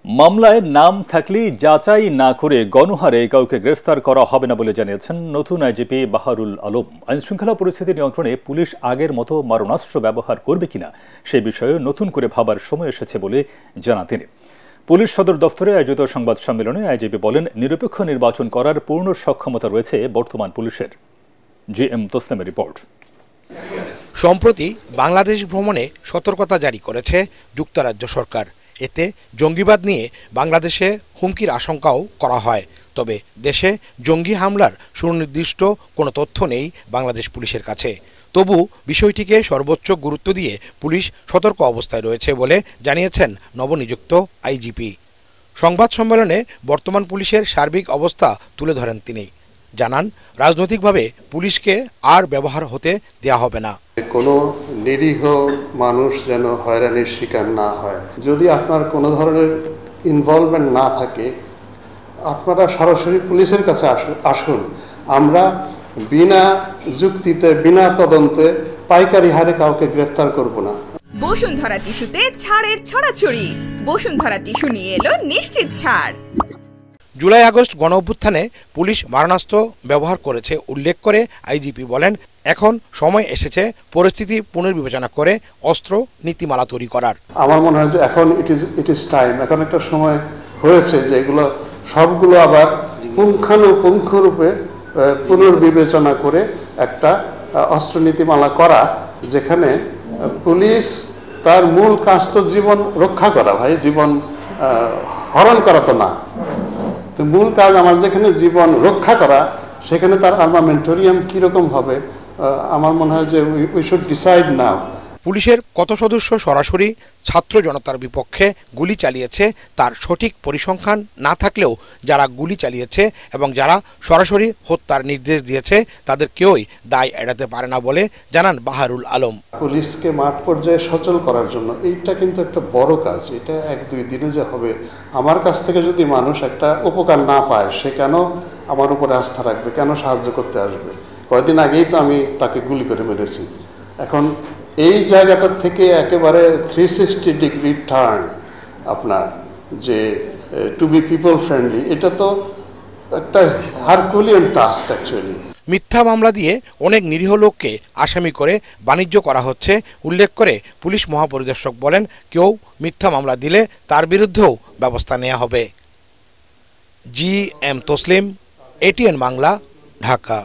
মামলায় নাম থাকলেই যাচাই না করে গণহারে কাউকে গ্রেফতার করা হবে না বলে জানিয়েছেন নতুন আইজিপি বাহারুল আলম। আইনশৃঙ্খলা পরিস্থিতি নিয়ন্ত্রণে পুলিশ আগের মতো মারণাস্ত্র ব্যবহার করবে কিনা সে বিষয়ে নতুন করে ভাবার সময় এসেছে বলে জানান তিনি। পুলিশ সদর দফতরে আয়োজিত সংবাদ সম্মেলনে আইজিপি বলেন, নিরপেক্ষ নির্বাচন করার পূর্ণ সক্ষমতা রয়েছে বর্তমান পুলিশের। জিএম তসলিমের রিপোর্ট। সম্প্রতি বাংলাদেশ ভ্রমণে সতর্কতা জারি করেছে যুক্তরাজ্য সরকার। এতে জঙ্গিবাদ নিয়ে বাংলাদেশে হুমকির আশঙ্কাও করা হয়। তবে দেশে জঙ্গি হামলার সুনির্দিষ্ট কোনো তথ্য নেই বাংলাদেশ পুলিশের কাছে। তবু বিষয়টিকে সর্বোচ্চ গুরুত্ব দিয়ে পুলিশ সতর্ক অবস্থায় রয়েছে বলে জানিয়েছেন নবনিযুক্ত আইজিপি। সংবাদ সম্মেলনে বর্তমান পুলিশের সার্বিক অবস্থা তুলে ধরেন তিনি। জানান, রাজনৈতিকভাবে পুলিশকে আর ব্যবহার হতে দেয়া হবে না। কোনো নিরীহ মানুষ যেন হয়রানির শিকার না হয়। যদি আপনার কোনো ধরনের ইনভলভমেন্ট না থাকে, আপনারা সরাসরি পুলিশের কাছে আসুন। আমরা বিনা যুক্তিতে, বিনা তদন্তে পাইকারি হারে কাউকে গ্রেফতার করব না। বসুন্ধরা টিস্যুতে ছাড়ের ছড়াছড়ি। বসুন্ধরা টিস্যু নিয়ে এলো নিশ্চিত ছাড়। জুলাই আগস্ট গণঅভ্যুত্থানে পুলিশ মারণাস্ত্র ব্যবহার করেছে উল্লেখ করে আইজিপি বলেন, এখন সময় এসেছে পরিস্থিতি পুনর্বিবেচনা করে অস্ত্র নীতিমালা তৈরি করার। আমার মনে হয় যে এখন ইট ইজ টাইম, এখন একটা সময় হয়েছে যে এগুলো সবগুলো আবার পুঙ্খানুপুঙ্খরূপে পুনর্বিবেচনা করে একটা অস্ত্র নীতিমালা করা, যেখানে পুলিশ তার মূল কাজ তো জীবন রক্ষা করা, ভাই, জীবন হরণ করা তো না। তো মূল কাজ আমার যেখানে জীবন রক্ষা করা, সেখানে তার আর্মামেন্টোরিয়াম কীরকম হবে, আমার মনে হয় যে উই শুড ডিসাইড নাও। পুলিশের কত সদস্য সরাসরি ছাত্র জনতার বিপক্ষে গুলি চালিয়েছে তার সঠিক পরিসংখ্যান না থাকলেও যারা গুলি চালিয়েছে এবং যারা সরাসরি হত্যার নির্দেশ দিয়েছে তাদের কেউই দায় এড়াতে পারে না বলে জানান বাহারুল আলম। পুলিশকে মাঠ পর্যায়ে সচল করার জন্য এইটা কিন্তু একটা বড় কাজ। এটা 1-2 দিনে যে হবে, আমার কাছ থেকে যদি মানুষ একটা উপকার না পায়, সে কেন আমার উপরে আস্থা রাখবে, কেন সাহায্য করতে আসবে? কয়েকদিন আগেই তো আমি তাকে গুলি করে মেরেছি। এখন এই জায়গাটার থেকে একেবারে 360 ডিগ্রি টার্ন আপনার যে টু বি পিপল ফ্রেন্ডলি, এটা তো একটা হারকুলিয়ান টাস্ক অ্যাকচুয়ালি। মিথ্যা মামলা দিয়ে অনেক নিরীহ লোককে আসামি করে বাণিজ্য করা হচ্ছে উল্লেখ করে পুলিশ মহাপরিদর্শক বলেন, কেউ মিথ্যা মামলা দিলে তার বিরুদ্ধেও ব্যবস্থা নেওয়া হবে। GM Taslim, ATN Bangla, Dhaka.